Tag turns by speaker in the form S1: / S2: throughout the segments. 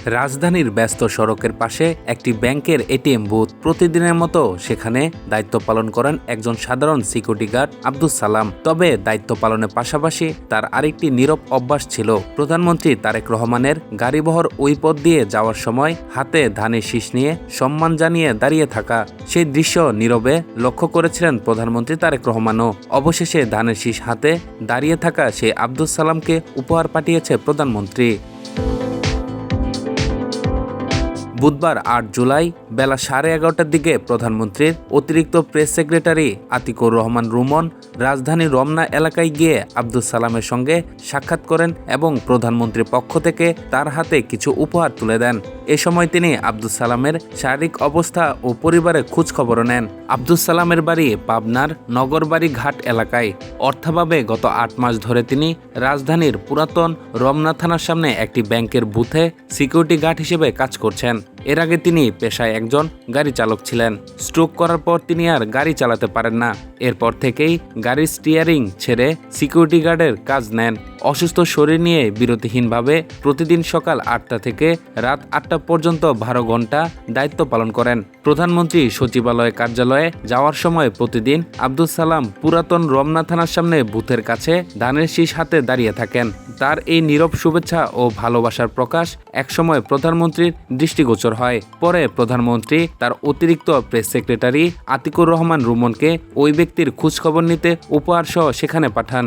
S1: রাজধানীর ব্যস্ত সড়কের পাশে একটি ব্যাংকের এটিএম বুথ। প্রতিদিনের মতো সেখানে দায়িত্ব পালন করেন একজন সাধারণ সিকিউরিটি গার্ড আব্দুস সালাম। তবে দায়িত্ব পালনের পাশাপাশি তার আরেকটি নীরব অভ্যাস ছিল। প্রধানমন্ত্রী তারেক রহমানের গাড়িবহর ওই পথ দিয়ে যাওয়ার সময় হাতে ধানের শীষ নিয়ে সম্মান জানিয়ে দাঁড়িয়ে থাকা। সেই দৃশ্য নীরবে লক্ষ্য করেছিলেন প্রধানমন্ত্রী তারেক রহমানও। অবশেষে ধানের শীষ হাতে দাঁড়িয়ে থাকা সেই আব্দুস সালামকে উপহার পাঠিয়েছে প্রধানমন্ত্রী। বুধবার ৮ জুলাই বেলা 11:30টার দিকে প্রধানমন্ত্রীর অতিরিক্ত প্রেস সেক্রেটারি আতিকুর রহমান রুমন রাজধানীর রমনা এলাকায় গিয়ে আব্দুস সালামের সঙ্গে সাক্ষাৎ করেন এবং প্রধানমন্ত্রীর পক্ষ থেকে তার হাতে কিছু উপহার তুলে দেন। এ সময় তিনি আব্দুস সালামের শারীরিক অবস্থা ও পরিবারের খোঁজখবরও নেন। আব্দুস সালামের বাড়ি পাবনার নগরবাড়ি ঘাট এলাকায়। অর্থাভাবে গত ৮ মাস ধরে তিনি রাজধানীর পুরাতন রমনা থানার সামনে একটি ব্যাংকের বুথে সিকিউরিটি গার্ড হিসেবে কাজ করছেন। এর আগে তিনি পেশায় একজন গাড়ি চালক ছিলেন। স্ট্রোক করার পর তিনি আর গাড়ি চালাতে পারেন না। এরপর থেকেই গাড়ির স্টিয়ারিং ছেড়ে সিকিউরিটি গার্ডের কাজ নেন। অসুস্থ শরীর নিয়ে বিরতিহীনভাবে প্রতিদিন সকাল ৮টা থেকে রাত ৮টা পর্যন্ত 12 ঘন্টা দায়িত্ব পালন করেন। প্রধানমন্ত্রী সচিবালয় কার্যালয়ে যাওয়ার সময় প্রতিদিন আব্দুস সালাম পুরাতন রমনা থানার সামনে বুথের কাছে ধানের শীষ হাতে দাঁড়িয়ে থাকেন। তার এই নীরব শুভেচ্ছা ও ভালোবাসার প্রকাশ একসময় প্রধানমন্ত্রীর দৃষ্টিগোচর হয়। পরে প্রধানমন্ত্রী তার অতিরিক্ত প্রেস সেক্রেটারি আতিকুর রহমান রুমনকে ওই ব্যক্তির খোঁজখবর নিতে উপহার সহ সেখানে পাঠান।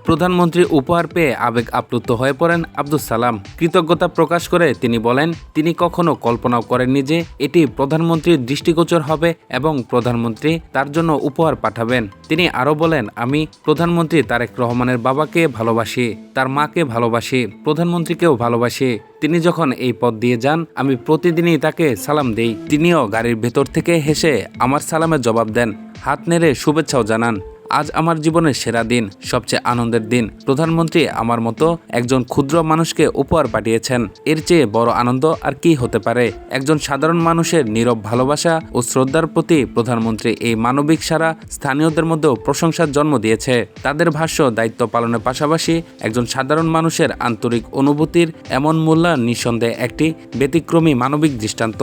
S1: প্রধানমন্ত্রী উপহার পেয়ে আবেগ আপ্লুত হয়ে পড়েন আব্দুস সালাম। কৃতজ্ঞতা প্রকাশ করে তিনি বলেন, তিনি কখনো কল্পনাও করেননি যে এটি প্রধানমন্ত্রীর দৃষ্টিগোচর হবে এবং প্রধানমন্ত্রী তার জন্য উপহার পাঠাবেন। তিনি আরও বলেন, আমি প্রধানমন্ত্রী তারেক রহমানের বাবাকে ভালোবাসি, তার মাকে ভালোবাসি, প্রধানমন্ত্রীকেও ভালোবাসি। তিনি যখন এই পথ দিয়ে যান আমি প্রতিদিনই তাকে সালাম দেই। তিনিও গাড়ির ভেতর থেকে হেসে আমার সালামের জবাব দেন, হাত নেড়ে শুভেচ্ছাও জানান। আজ আমার জীবনের সেরা দিন, সবচেয়ে আনন্দের দিন। প্রধানমন্ত্রী আমার মতো একজন ক্ষুদ্র মানুষকে উপহার পাঠিয়েছেন। এর চেয়ে বড় আনন্দ আর কি হতে পারে। একজন সাধারণ মানুষের নীরব ভালোবাসা ও শ্রদ্ধার প্রতি প্রধানমন্ত্রী এই মানবিক সারা স্থানীয়দের মধ্যেও প্রশংসার জন্ম দিয়েছে। তাদের ভাষ্য, দায়িত্ব পালনের পাশাপাশি একজন সাধারণ মানুষের আন্তরিক অনুভূতির এমন মূল্যায়ন নিঃসন্দেহে একটি ব্যতিক্রমী মানবিক দৃষ্টান্ত।